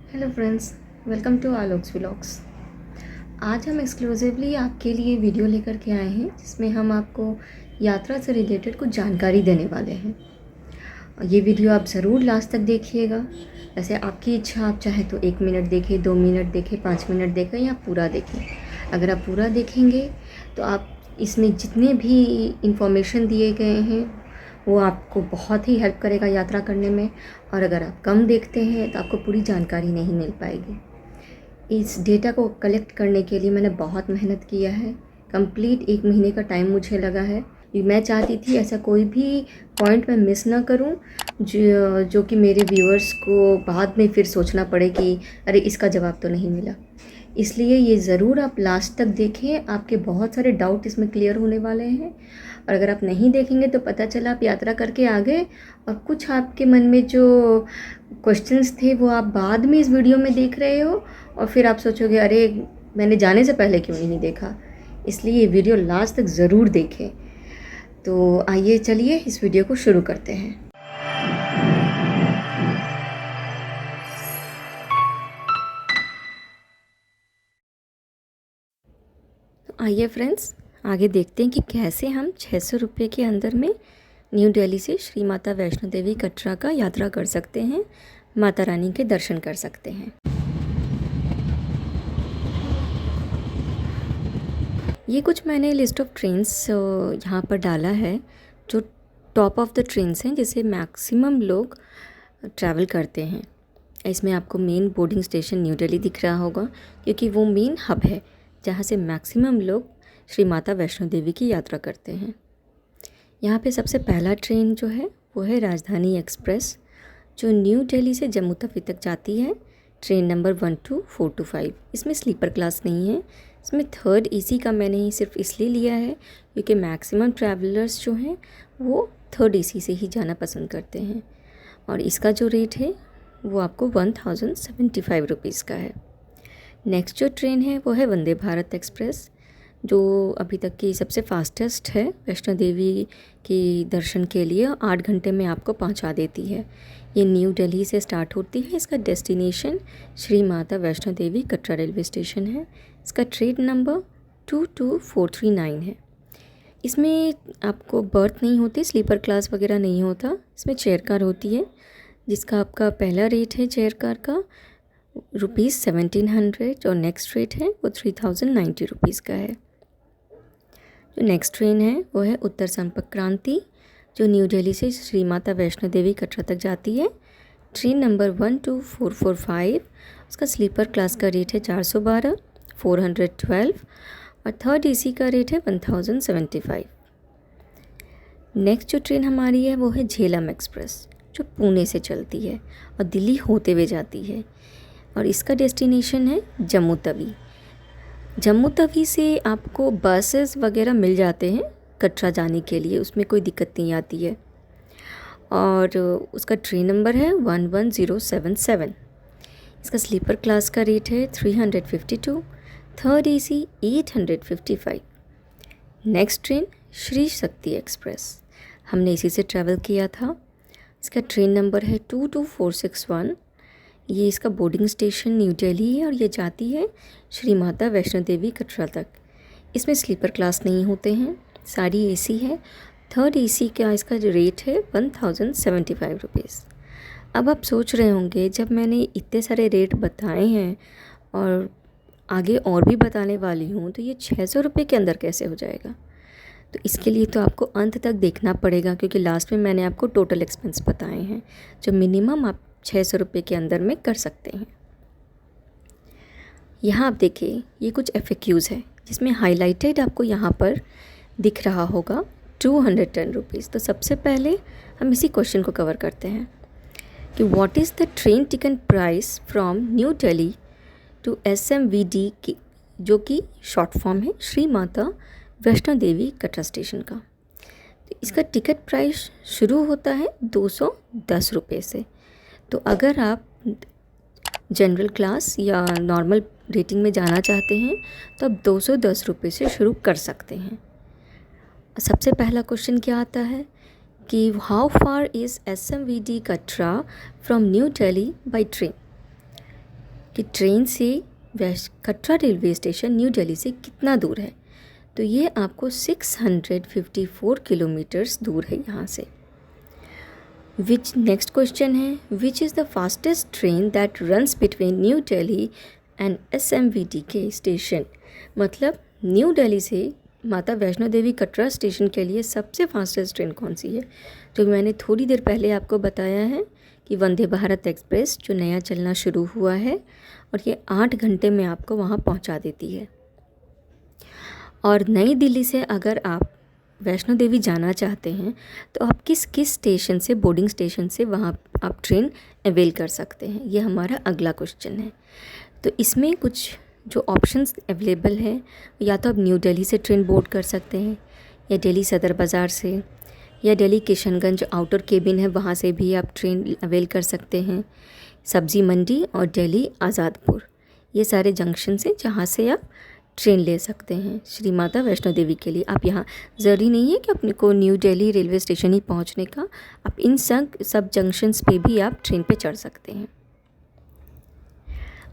Hello friends, welcome to Alok's vlogs. आज हम exclusively आपके लिए वीडियो लेकर के आए हैं जिसमें हम आपको यात्रा से रिलेटेड कुछ जानकारी देने वाले हैं। ये वीडियो आप ज़रूर लास्ट तक देखिएगा। वैसे आपकी इच्छा, आप चाहे तो 1 मिनट देखें, 2 मिनट देखें, 5 मिनट देखें या पूरा देखें। अगर आप पूरा देखेंगे तो आप इसमें जितने भी इंफॉर्मेशन दिए गए हैं वो आपको बहुत ही हेल्प करेगा यात्रा करने में। और अगर आप कम देखते हैं तो आपको पूरी जानकारी नहीं मिल पाएगी। इस डेटा को कलेक्ट करने के लिए मैंने बहुत मेहनत किया है। कंप्लीट 1 महीने का टाइम मुझे लगा है। मैं चाहती थी ऐसा कोई भी पॉइंट मैं मिस ना करूं जो कि मेरे व्यूअर्स को बाद में फिर सोचना पड़े कि अरे इसका जवाब तो नहीं मिला। इसलिए ये ज़रूर आप लास्ट तक देखें, आपके बहुत सारे डाउट इसमें क्लियर होने वाले हैं। और अगर आप नहीं देखेंगे तो पता चला आप यात्रा करके आ गए और कुछ आपके मन में जो क्वेश्चंस थे वो आप बाद में इस वीडियो में देख रहे हो और फिर आप सोचोगे अरे मैंने जाने से पहले क्यों नहीं देखा। इसलिए ये वीडियो लास्ट तक ज़रूर देखें। तो आइए चलिए इस वीडियो को शुरू करते हैं। तो आइए फ्रेंड्स, आगे देखते हैं कि कैसे हम 600 रुपये के अंदर में न्यू दिल्ली से श्री माता वैष्णो देवी कटरा का यात्रा कर सकते हैं, माता रानी के दर्शन कर सकते हैं। ये कुछ मैंने लिस्ट ऑफ ट्रेन्स यहाँ पर डाला है जो टॉप ऑफ द ट्रेन्स हैं जिसे मैक्सिमम लोग ट्रैवल करते हैं। इसमें आपको main boarding station new Delhi दिख रहा होगा क्योंकि वो मेन हब है जहाँ से मैक्सिमम लोग श्री माता वैष्णो देवी की यात्रा करते हैं। यहाँ पे सबसे पहला ट्रेन जो है वो है राजधानी एक्सप्रेस जो न्यू दिल्ली से जम्मू तवी तक जाती है। Train number 12425। इसमें स्लीपर क्लास नहीं है। इसमें थर्ड एसी का मैंने सिर्फ इसलिए लिया है क्योंकि मैक्सिमम ट्रैवलर्स जो हैं वो थर्ड एसी से ही जाना पसंद करते हैं। और इसका जो रेट है वो आपको 1075 रुपीज़ का है। नेक्स्ट जो ट्रेन है वो है वंदे भारत एक्सप्रेस जो अभी तक की सबसे फास्टेस्ट है। वैष्णो देवी की दर्शन के लिए 8 घंटे में आपको पहुंचा देती है। ये न्यू दिल्ली से स्टार्ट होती है। इसका destination Shri Mata Vaishno Devi Katra railway station है। इसका ट्रेन नंबर 22439 है। इसमें आपको बर्थ नहीं होती, स्लीपर क्लास वगैरह नहीं होता। इसमें चेयर कार होती है जिसका आपका पहला रेट है चेयर कार का ₹1700 और नेक्स्ट रेट है वो 3090 रुपीज़ का है। जो नेक्स्ट ट्रेन है वो है उत्तर संपर्क क्रांति जो न्यू दिल्ली से श्री माता वैष्णो देवी कटरा तक जाती है। Train number 12445। उसका स्लीपर क्लास का रेट है 412, 412 और थर्ड एसी का रेट है 1075। नेक्स्ट जो ट्रेन हमारी है वो है झेलम एक्सप्रेस जो पुणे से चलती है और दिल्ली होते हुए जाती है और इसका डेस्टिनेशन है जम्मू तवी। जम्मू तवी से आपको बसेस वगैरह मिल जाते हैं कटरा जाने के लिए, उसमें कोई दिक्कत नहीं आती है। और उसका ट्रेन नंबर है 11077। इसका स्लीपर क्लास का रेट है 352, third AC 855। Next train Shri Shakti express, हमने इसी से ट्रैवल किया था। इसका ट्रेन नंबर है 22461। ये इसका बोर्डिंग स्टेशन न्यू दिल्ली है और ये जाती है श्री माता वैष्णो देवी कटरा तक। इसमें स्लीपर क्लास नहीं होते हैं, सारी एसी है। थर्ड एसी का इसका जो रेट है 1075 रुपीज़। अब आप सोच रहे होंगे जब मैंने इतने सारे रेट बताए हैं और आगे और भी बताने वाली हूँ तो ये 600 रुपये के अंदर कैसे हो जाएगा। तो इसके लिए तो आपको अंत तक देखना पड़ेगा क्योंकि लास्ट में मैंने आपको टोटल एक्सपेंस बताए हैं जो मिनिमम आप 600 रुपये के अंदर में कर सकते हैं। यहाँ आप देखिए ये कुछ FAQs है जिसमें हाईलाइटेड आपको यहाँ पर दिख रहा होगा 210 रुपीज़। तो सबसे पहले हम इसी क्वेश्चन को कवर करते हैं कि what is the train ticket price from New Delhi to SMVD की, जो कि शॉर्ट फॉर्म है श्री माता वैष्णो देवी कटरा स्टेशन का। तो इसका टिकट प्राइस शुरू होता है 210 रुपये से। तो अगर आप जनरल क्लास या नॉर्मल रेटिंग में जाना चाहते हैं तो आप 210 रुपये से शुरू कर सकते हैं। सबसे पहला क्वेश्चन क्या आता है कि how far is SMVD Katra from New Delhi by train. कि ट्रेन से Katra railway station new Delhi से कितना दूर है। तो ये आपको 654 किलोमीटर्स दूर है यहाँ से। नेक्स्ट क्वेश्चन है, which is the fastest train that runs between new Delhi and SMVT के स्टेशन। मतलब न्यू दिल्ली से माता वैष्णो देवी कटरा स्टेशन के लिए सबसे फास्टेस्ट ट्रेन कौन सी है। तो मैंने थोड़ी देर पहले आपको बताया है कि वंदे भारत एक्सप्रेस जो नया चलना शुरू हुआ है और ये 8 घंटे में आपको वहाँ पहुँचा देती है। और नई दिल्ली से अगर आप वैष्णो देवी जाना चाहते हैं तो आप किस किस स्टेशन से, बोर्डिंग स्टेशन से वहाँ आप ट्रेन अवेल कर सकते हैं, ये हमारा अगला क्वेश्चन है। तो इसमें कुछ जो ऑप्शंस अवेलेबल हैं, या तो आप न्यू दिल्ली से ट्रेन बोर्ड कर सकते हैं, या दिल्ली सदर बाज़ार से, या दिल्ली किशनगंज आउटर केबिन है वहाँ से भी आप ट्रेन अवेल कर सकते हैं, सब्ज़ी मंडी और दिल्ली आज़ादपुर, ये सारे जंक्शन हैं जहाँ से आप ट्रेन ले सकते हैं श्री माता वैष्णो देवी के लिए। आप यहाँ ज़रूरी नहीं है कि अपने को न्यू दिल्ली रेलवे स्टेशन ही पहुँचने का, आप इन सब जंक्शंस पे भी आप ट्रेन पे चढ़ सकते हैं।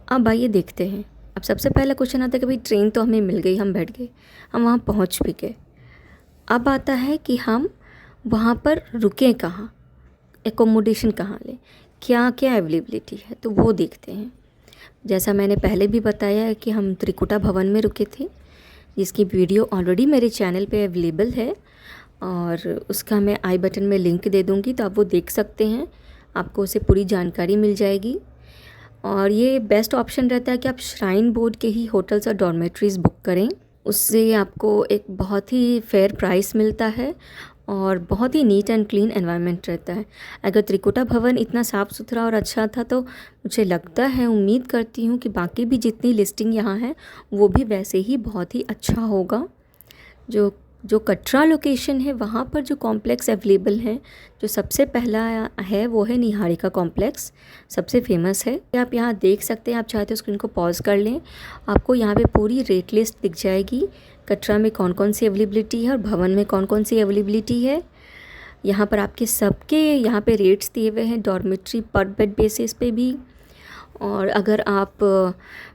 अब आइए देखते हैं। अब सबसे पहला क्वेश्चन आता है कि भाई ट्रेन तो हमें मिल गई, हम बैठ गए, हम वहाँ पहुँच भी गए। अब आता है कि हम वहाँ पर रुकें कहाँ, एकोमोडेशन कहाँ लें, क्या क्या अवेलेबिलिटी है, तो वो देखते हैं। जैसा मैंने पहले भी बताया है कि हम त्रिकुटा भवन में रुके थे, जिसकी वीडियो ऑलरेडी मेरे चैनल पे अवेलेबल है और उसका मैं आई बटन में लिंक दे दूँगी, तो आप वो देख सकते हैं, आपको उसे पूरी जानकारी मिल जाएगी। और ये बेस्ट ऑप्शन रहता है कि आप श्राइन बोर्ड के ही होटल्स और डॉर्मेट्रीज़ बुक करें, उससे आपको एक बहुत ही फेयर प्राइस मिलता है और बहुत ही नीट एंड क्लीन एनवायरनमेंट रहता है। अगर त्रिकुटा भवन इतना साफ़ सुथरा और अच्छा था तो मुझे लगता है, उम्मीद करती हूँ कि बाकी भी जितनी लिस्टिंग यहाँ है वो भी वैसे ही बहुत ही अच्छा होगा। जो कटरा लोकेशन है वहाँ पर जो कॉम्प्लेक्स अवेलेबल हैं, जो सबसे पहला है वो है निहारिका कॉम्प्लेक्स, सबसे फेमस है। आप यहाँ देख सकते हैं, आप चाहते हो स्क्रीन को पॉज कर लें, आपको यहाँ पे पूरी रेट लिस्ट दिख जाएगी, कटरा में कौन कौन सी अवेलेबिलिटी है और भवन में कौन कौन सी अवेलेबिलिटी है। यहाँ पर आपके सबके यहाँ पे रेट्स दिए हुए हैं, डॉर्मेट्री पर बेड बेसिस पे भी। और अगर आप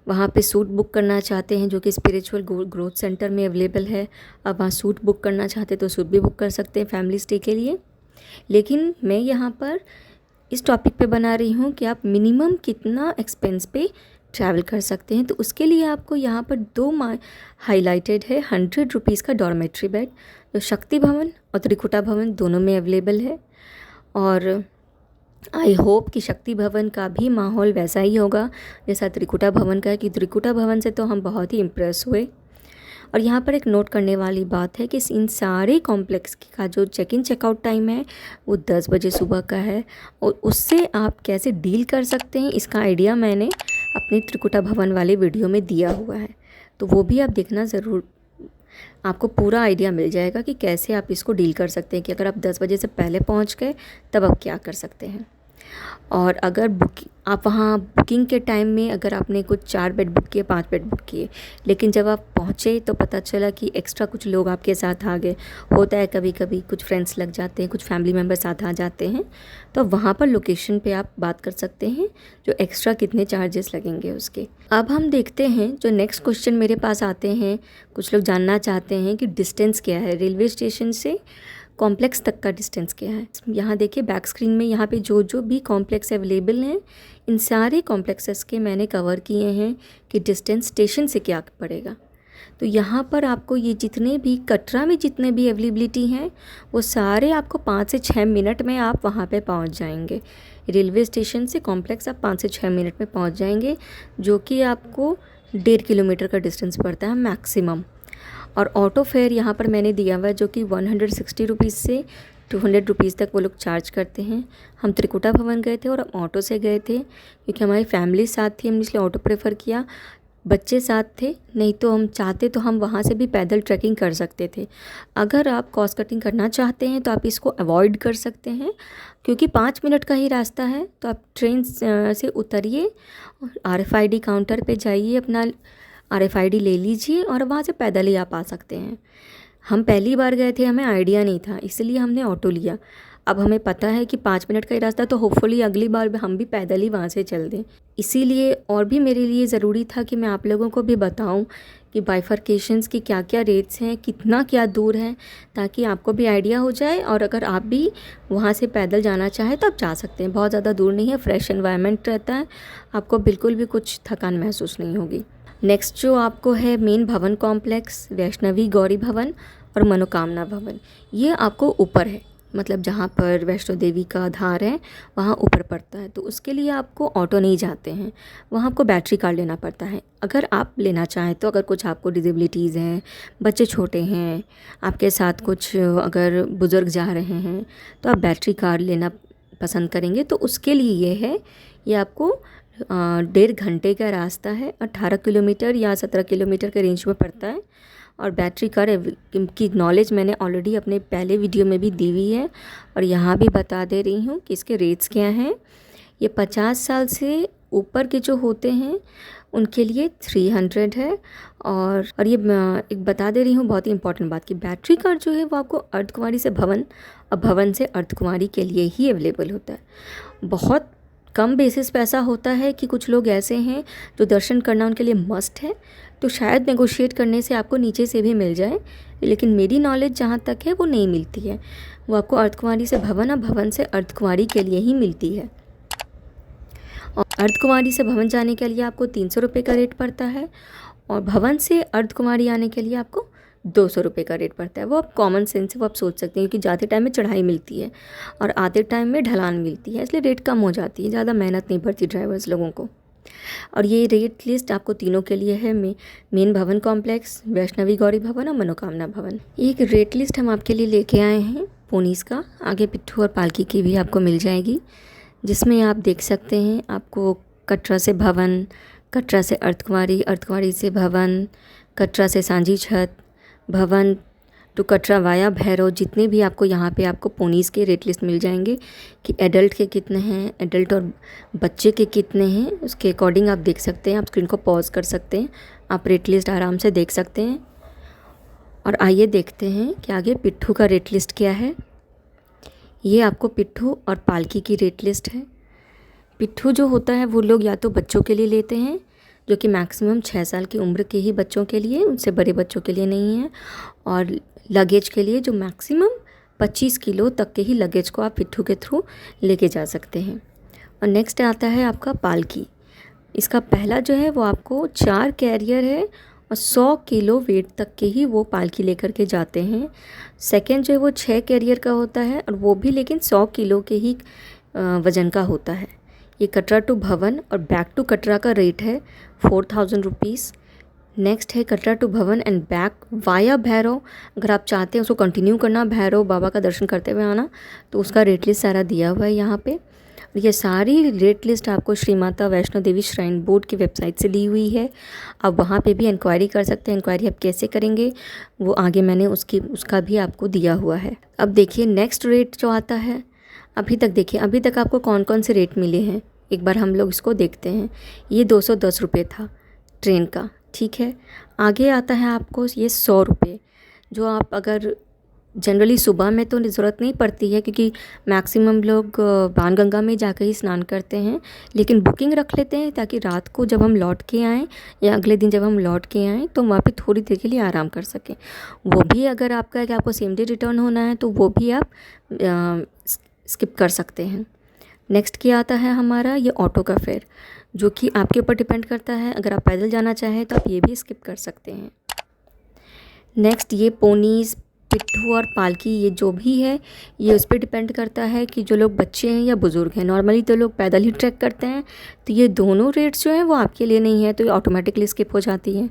वहाँ पे सूट बुक करना चाहते हैं जो कि स्पिरिचुअल ग्रोथ सेंटर में अवेलेबल है, आप वहाँ सूट बुक करना चाहते हैं तो सूट भी बुक कर सकते हैं फैमिली स्टे के लिए। लेकिन मैं यहाँ पर इस टॉपिक पे बना रही हूँ कि आप मिनिमम कितना एक्सपेंस पे ट्रैवल कर सकते हैं। तो उसके लिए आपको यहाँ पर 2 हाईलाइटेड है, 100 रुपीज़ का डॉर्मेट्री बेड, जो शक्ति भवन और त्रिकुटा भवन दोनों में अवेलेबल है। और आई होप कि शक्ति भवन का भी माहौल वैसा ही होगा जैसा त्रिकुटा भवन का है, कि त्रिकुटा भवन से तो हम बहुत ही इम्प्रेस हुए। और यहाँ पर एक नोट करने वाली बात है कि इन सारे कॉम्प्लेक्स का जो चेक इन चेकआउट टाइम है वो 10 बजे सुबह का है, और उससे आप कैसे डील कर सकते हैं इसका आइडिया मैंने अपने त्रिकुटा भवन वाले वीडियो में दिया हुआ है, तो वो भी आप देखना ज़रूर, आपको पूरा आइडिया मिल जाएगा कि कैसे आप इसको डील कर सकते हैं, कि अगर आप 10 बजे से पहले पहुंच गए तब आप क्या कर सकते हैं। और अगर आप वहाँ बुकिंग के टाइम में अगर आपने कुछ 4 बेड बुक किए, 5 बेड बुक किए, लेकिन जब आप पहुँचे तो पता चला कि एक्स्ट्रा कुछ लोग आपके साथ आ गए, होता है कभी कभी कुछ फ्रेंड्स लग जाते हैं, कुछ फैमिली मेम्बर साथ आ जाते हैं, तो वहाँ पर लोकेशन पे आप बात कर सकते हैं जो एक्स्ट्रा कितने चार्जेस लगेंगे उसके। अब हम देखते हैं जो नेक्स्ट क्वेश्चन मेरे पास आते हैं, कुछ लोग जानना चाहते हैं कि डिस्टेंस क्या है, रेलवे स्टेशन से कॉम्प्लेक्स तक का डिस्टेंस क्या है। यहाँ देखिए बैक स्क्रीन में यहाँ पे जो भी कॉम्प्लेक्स अवेलेबल हैं, इन सारे कॉम्प्लेक्सेस के मैंने कवर किए हैं कि डिस्टेंस स्टेशन से क्या पड़ेगा। तो यहाँ पर आपको ये जितने भी कटरा में जितने भी अवेलेबिलिटी हैं वो सारे आपको 5 से 6 मिनट में आप वहाँ पे पहुँच जाएंगे। रेलवे स्टेशन से कॉम्प्लेक्स आप 5 से 6 मिनट में पहुँच जाएंगे, जो कि आपको 1.5 किलोमीटर का डिस्टेंस पड़ता है मैक्सिमम। और ऑटो फेयर यहाँ पर मैंने दिया हुआ है जो कि 160 रुपीज़ से 200 रुपीज़ तक वो लोग चार्ज करते हैं। हम त्रिकुटा भवन गए थे और हम ऑटो से गए थे, क्योंकि हमारी फैमिली साथ थी, हमने इसलिए ऑटो प्रेफर किया। बच्चे साथ थे, नहीं तो हम चाहते तो हम वहाँ से भी पैदल ट्रैकिंग कर सकते थे। अगर आप कॉस्ट कटिंग करना चाहते हैं तो आप इसको अवॉइड कर सकते हैं, क्योंकि 5 मिनट का ही रास्ता है। तो आप ट्रेन से उतरिए, RFID काउंटर पे जाइए, अपना RFID ले लीजिए और वहाँ से पैदल ही आप आ सकते हैं। हम पहली बार गए थे, हमें आइडिया नहीं था, इसलिए हमने ऑटो लिया। अब हमें पता है कि 5 मिनट का ही रास्ता, तो होपफुली अगली बार हम भी पैदल ही वहाँ से चल दें। इसीलिए और भी मेरे लिए ज़रूरी था कि मैं आप लोगों को भी बताऊं कि बाइफरकेशंस की क्या क्या रेट्स हैं, कितना क्या दूर है, ताकि आपको भी आइडिया हो जाए। और अगर आप भी वहाँ से पैदल जाना चाहें तो आप जा सकते हैं, बहुत ज़्यादा दूर नहीं है, फ्रेश एनवायरनमेंट रहता है, आपको बिल्कुल भी कुछ थकान महसूस नहीं होगी। नेक्स्ट जो आपको है मेन भवन कॉम्प्लेक्स, वैष्णवी गौरी भवन और मनोकामना भवन, ये आपको ऊपर है, मतलब जहाँ पर वैष्णो देवी का आधार है वहाँ ऊपर पड़ता है। तो उसके लिए आपको ऑटो नहीं जाते हैं, वहाँ आपको बैटरी कार लेना पड़ता है। अगर आप लेना चाहें तो, अगर कुछ आपको डिसेबिलिटीज़ हैं, बच्चे छोटे हैं, आपके साथ कुछ अगर बुज़ुर्ग जा रहे हैं, तो आप बैटरी कार लेना पसंद करेंगे तो उसके लिए ये है, ये आपको 1.5 घंटे का रास्ता है, 18 किलोमीटर या 17 किलोमीटर के रेंज में पड़ता है। और बैटरी कार की नॉलेज मैंने ऑलरेडी अपने पहले वीडियो में भी दी हुई है और यहाँ भी बता दे रही हूँ कि इसके रेट्स क्या हैं। ये 50 साल से ऊपर के जो होते हैं उनके लिए 300 है। और ये एक बता दे रही हूँ बहुत ही इंपॉर्टेंट बात, कि बैटरी कार जो है वो आपको अर्धकुंवारी से भवन और भवन से अर्धकुंवारी के लिए ही अवेलेबल होता है। बहुत कम बेसिस पे ऐसा होता है कि कुछ लोग ऐसे हैं जो दर्शन करना उनके लिए मस्ट है, तो शायद नेगोशिएट करने से आपको नीचे से भी मिल जाए, लेकिन मेरी नॉलेज जहाँ तक है वो नहीं मिलती है, वो आपको अर्धकुंवारी से भवन और भवन से अर्धकुंवारी के लिए ही मिलती है। और अर्धकुंवारी से भवन जाने के लिए आपको 300 रुपये का रेट पड़ता है और भवन से अर्धकुंवारी आने के लिए आपको 200 रुपये का रेट पड़ता है। वो आप कॉमन सेंस से वो आप सोच सकते हैं, क्योंकि जाते टाइम में चढ़ाई मिलती है और आते टाइम में ढलान मिलती है, इसलिए रेट कम हो जाती है, ज़्यादा मेहनत नहीं पड़ती ड्राइवर्स लोगों को। और ये रेट लिस्ट आपको तीनों के लिए है, मेन भवन कॉम्प्लेक्स, वैष्णवी गौरी भवन और मनोकामना भवन। ये एक रेट लिस्ट हम आपके लिए लेके आए हैं पोनीस का, आगे पिट्ठू और पालकी की भी आपको मिल जाएगी, जिसमें आप देख सकते हैं आपको कटरा से भवन, कटरा से अर्धकुंवारी, अर्धकुंवारी से भवन, कटरा से सांझी छत, भवन टू कटरा वाया भैरव, जितने भी आपको यहाँ पे आपको पोनीस के रेट लिस्ट मिल जाएंगे कि एडल्ट के कितने हैं, एडल्ट और बच्चे के कितने हैं, उसके अकॉर्डिंग आप देख सकते हैं। आप स्क्रीन को पॉज कर सकते हैं, आप रेट लिस्ट आराम से देख सकते हैं। और आइए देखते हैं कि आगे पिट्ठू का रेट लिस्ट क्या है। ये आपको पिट्ठू और पालकी की रेट लिस्ट है। पिट्ठू जो होता है वो लोग या तो बच्चों के लिए लेते हैं, जो कि मैक्सिमम 6 साल की उम्र के ही बच्चों के लिए, उनसे बड़े बच्चों के लिए नहीं है। और लगेज के लिए जो मैक्सिमम 25 किलो तक के ही लगेज को आप पिट्ठू के थ्रू लेके जा सकते हैं। और नेक्स्ट आता है आपका पालकी। इसका पहला जो है वो आपको 4 कैरियर है और 100 किलो वेट तक के ही वो पालकी लेकर के जाते हैं। सेकेंड जो है वो 6 कैरियर का होता है और वो भी लेकिन 100 किलो के ही वज़न का होता है। ये कटरा टू भवन और बैक टू कटरा का रेट है 4000 रुपीज़। नेक्स्ट है कटरा टू भवन एंड बैक वाया भैरव। अगर आप चाहते हैं उसको कंटिन्यू करना, भैरव बाबा का दर्शन करते हुए आना, तो उसका रेट लिस्ट सारा दिया हुआ है यहाँ पे। ये सारी रेट लिस्ट आपको श्री माता वैष्णो देवी श्राइन बोर्ड की वेबसाइट से ली हुई है। आप वहाँ पे भी इंक्वायरी कर सकते हैं। इंक्वायरी आप कैसे करेंगे वो आगे मैंने उसका भी आपको दिया हुआ है। अब देखिए नेक्स्ट रेट जो आता है, अभी तक देखिए अभी तक आपको कौन कौन से रेट मिले हैं, एक बार हम लोग इसको देखते हैं। ये 210 रुपये था ट्रेन का, ठीक है। आगे आता है आपको ये 100 रुपये, जो आप अगर जनरली सुबह में तो ज़रूरत नहीं पड़ती है, क्योंकि मैक्सिमम लोग बाणगंगा में जाकर ही स्नान करते हैं, लेकिन बुकिंग रख लेते हैं ताकि रात को जब हम लौट के आएँ या अगले दिन जब हम लौट के आएँ तो वहाँ पे थोड़ी देर के लिए आराम कर सकें। वो भी अगर आपका है कि आपको सेम डे रिटर्न होना है तो वो भी आप स्किप कर सकते हैं। नेक्स्ट क्या आता है हमारा, ये ऑटो का फेयर, जो कि आपके ऊपर डिपेंड करता है। अगर आप पैदल जाना चाहें तो आप ये भी स्किप कर सकते हैं। नेक्स्ट ये पोनीज़, पिट्ठू और पालकी, ये जो भी है ये उस पर डिपेंड करता है कि जो लोग बच्चे हैं या बुज़ुर्ग हैं। नॉर्मली तो लोग पैदल ही ट्रैक करते हैं, तो ये दोनों रेट्स जो हैं वो आपके लिए नहीं है, तो ये ऑटोमेटिकली स्किप हो जाती है।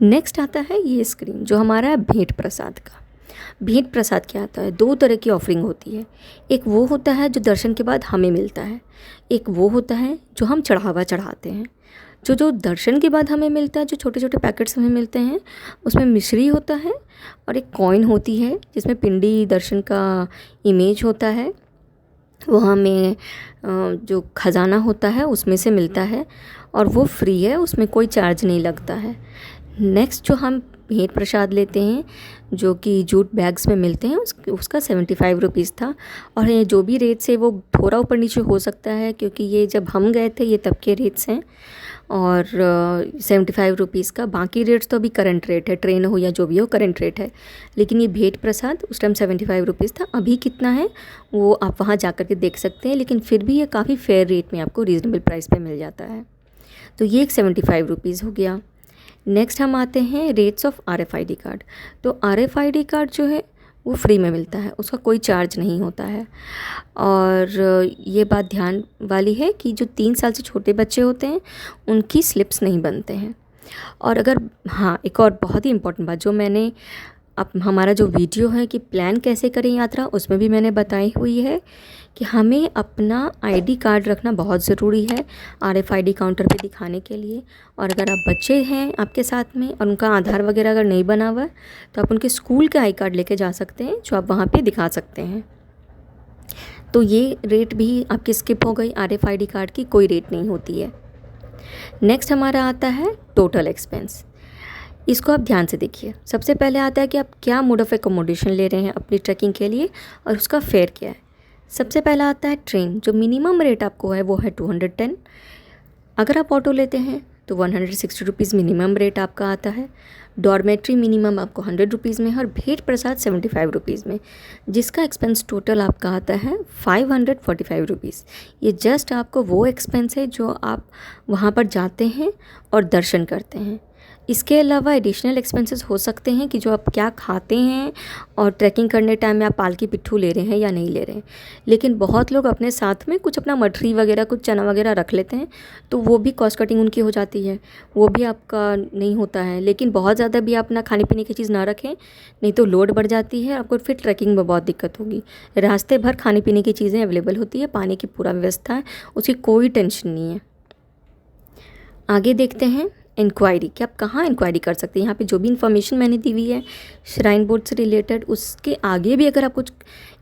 नेक्स्ट आता है ये स्क्रीन, जो हमारा है भेंट प्रसाद का। भेंट प्रसाद क्या आता है, 2 तरह की ऑफरिंग होती है। एक वो होता है जो दर्शन के बाद हमें मिलता है, एक वो होता है जो हम चढ़ावा चढ़ाते हैं। जो दर्शन के बाद हमें मिलता है, जो छोटे छोटे पैकेट्स हमें मिलते हैं, उसमें मिश्री होता है और एक कॉइन होती है जिसमें पिंडी दर्शन का इमेज होता है। वो हमें जो ख़जाना होता है उसमें से मिलता है और वो फ्री है, उसमें कोई चार्ज नहीं लगता है। नेक्स्ट जो हम भेंट प्रसाद लेते हैं जो कि जूट बैग्स में मिलते हैं, उसका 75 रुपीज़ था। और ये जो भी रेट्स है वो थोड़ा ऊपर नीचे हो सकता है, क्योंकि ये जब हम गए थे ये तब के रेट्स हैं। और 75 रुपीज़ का, बाकी रेट्स तो अभी करंट रेट है, ट्रेन हो या जो भी हो करंट रेट है। लेकिन ये भेंट प्रसाद उस टाइम 75 रुपीज़ था, अभी कितना है वो आप वहाँ जा कर के देख सकते हैं। लेकिन फिर भी ये काफ़ी फेयर रेट में आपको रीज़नेबल प्राइस पे मिल जाता है। तो ये एक 75 रुपीज़ हो गया। नेक्स्ट हम आते हैं रेट्स ऑफ RFID कार्ड। तो RFID कार्ड जो है वो फ्री में मिलता है, उसका कोई चार्ज नहीं होता है। और ये बात ध्यान वाली है कि जो 3 साल से छोटे बच्चे होते हैं उनकी स्लिप्स नहीं बनते हैं। और अगर हाँ, एक और बहुत ही इम्पोर्टेंट बात जो मैंने अब हमारा जो वीडियो है कि प्लान कैसे करें यात्रा, उसमें भी मैंने बताई हुई है कि हमें अपना ID कार्ड रखना बहुत ज़रूरी है RFID काउंटर पे दिखाने के लिए। और अगर आप बच्चे हैं आपके साथ में और उनका आधार वगैरह अगर नहीं बना हुआ है तो आप उनके स्कूल का आई कार्ड लेके जा सकते हैं, जो आप वहाँ पे दिखा सकते हैं। तो ये रेट भी आपकी स्किप हो गई, RFID कार्ड की कोई रेट नहीं होती है। नेक्स्ट हमारा आता है टोटल एक्सपेंस। इसको आप ध्यान से देखिए। सबसे पहले आता है कि आप क्या मोड ऑफ एकोमोडेशन ले रहे हैं अपनी ट्रैकिंग के लिए और उसका फेयर क्या है। सबसे पहला आता है ट्रेन, जो मिनिमम रेट आपको है वो है 210। अगर आप ऑटो लेते हैं तो 160 रुपीज़ मिनिमम रेट आपका आता है। डॉर्मेट्री मिनिमम आपको 100 रुपीज़ में है और भेंट प्रसाद 75 रुपीज़ में, जिसका एक्सपेंस टोटल आपका आता है 545 रुपीज़। ये जस्ट आपको वो एक्सपेंस है जो आप वहाँ पर जाते हैं और दर्शन करते हैं। इसके अलावा एडिशनल एक्सपेंसेस हो सकते हैं कि जो आप क्या खाते हैं और ट्रैकिंग करने टाइम में आप पालकी पिट्ठू ले रहे हैं या नहीं ले रहे हैं। लेकिन बहुत लोग अपने साथ में कुछ अपना मठरी वगैरह, कुछ चना वगैरह रख लेते हैं, तो वो भी कॉस्ट कटिंग उनकी हो जाती है, वो भी आपका नहीं होता है। लेकिन बहुत ज़्यादा भी अपना खाने पीने की चीज़ ना रखें, नहीं तो लोड बढ़ जाती है, आपको फिर ट्रैकिंग में बहुत दिक्कत होगी। रास्ते भर खाने पीने की चीज़ें अवेलेबल होती है, पानी की पूरा व्यवस्था है, उसकी कोई टेंशन नहीं है। आगे देखते हैं इंक्वायरी, कि आप कहाँ इंक्वायरी कर सकते हैं। यहाँ पे जो भी इन्फॉर्मेशन मैंने दी हुई है श्राइन बोर्ड से रिलेटेड, उसके आगे भी अगर आप कुछ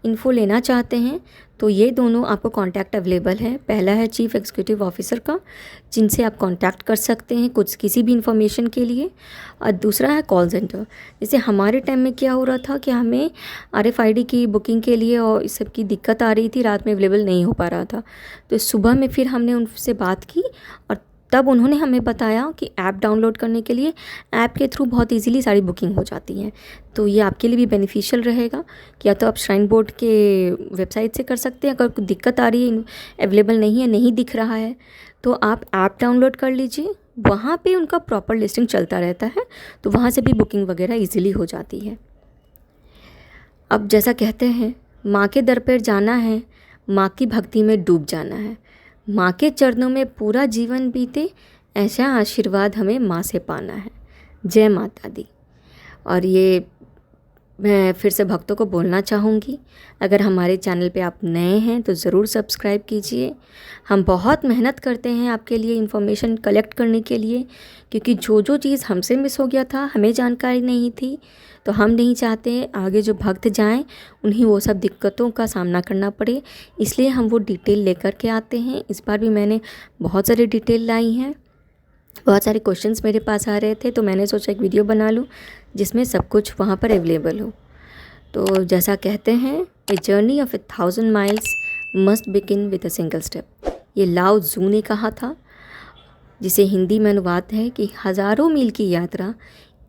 इन्फो लेना चाहते हैं तो ये दोनों आपको कांटेक्ट अवेलेबल है। पहला है चीफ एग्जीक्यूटिव ऑफिसर का, जिनसे आप कांटेक्ट कर सकते हैं कुछ किसी भी इन्फॉर्मेशन के लिए। और दूसरा है कॉल सेंटर। जैसे हमारे टाइम में क्या हो रहा था कि हमें RFID की बुकिंग के लिए और इस सब की दिक्कत आ रही थी, रात में अवेलेबल नहीं हो पा रहा था। तो सुबह में फिर हमने उनसे बात की और तब उन्होंने हमें बताया कि ऐप डाउनलोड करने के लिए ऐप के थ्रू बहुत इजीली सारी बुकिंग हो जाती है। तो ये आपके लिए भी बेनिफिशियल रहेगा कि या तो आप श्राइन बोर्ड के वेबसाइट से कर सकते हैं, अगर कोई दिक्कत आ रही है, अवेलेबल नहीं है, नहीं दिख रहा है, तो आप ऐप डाउनलोड कर लीजिए। वहाँ पे उनका प्रॉपर लिस्टिंग चलता रहता है, तो वहाँ से भी बुकिंग वगैरह ईजिली हो जाती है। अब जैसा कहते हैं, माँ के दर पर जाना है, माँ की भक्ति में डूब जाना है, माँ के चरणों में पूरा जीवन बीते, ऐसा आशीर्वाद हमें माँ से पाना है। जय माता दी। और ये मैं फिर से भक्तों को बोलना चाहूँगी, अगर हमारे चैनल पे आप नए हैं तो ज़रूर सब्सक्राइब कीजिए। हम बहुत मेहनत करते हैं आपके लिए इन्फॉर्मेशन कलेक्ट करने के लिए, क्योंकि जो जो चीज़ हमसे मिस हो गया था, हमें जानकारी नहीं थी, तो हम नहीं चाहते आगे जो भक्त जाएं उन्हें वो सब दिक्कतों का सामना करना पड़े, इसलिए हम वो डिटेल लेकर के आते हैं। इस बार भी मैंने बहुत सारी डिटेल लाई हैं, बहुत सारे क्वेश्चंस मेरे पास आ रहे थे, तो मैंने सोचा एक वीडियो बना लूँ जिसमें सब कुछ वहाँ पर अवेलेबल हो। तो जैसा कहते हैं, a journey of 1000 miles must begin with a single step. ये लाओ ज़ू ने कहा था, जिसे हिंदी में अनुवाद है कि हज़ारों मील की यात्रा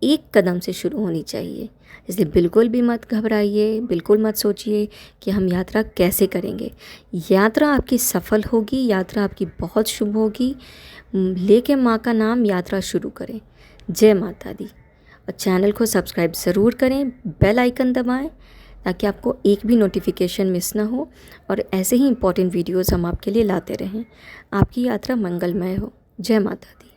एक कदम से शुरू होनी चाहिए। इसलिए बिल्कुल भी मत घबराइए, बिल्कुल मत सोचिए कि हम यात्रा कैसे करेंगे। यात्रा आपकी सफल होगी, यात्रा आपकी बहुत शुभ होगी। लेके माँ का नाम यात्रा शुरू करें। जय माता दी। और चैनल को सब्सक्राइब ज़रूर करें, बेल आइकन दबाएं ताकि आपको एक भी नोटिफिकेशन मिस ना हो, और ऐसे ही इम्पोर्टेंट वीडियोस हम आपके लिए लाते रहें। आपकी यात्रा मंगलमय हो। जय माता दी।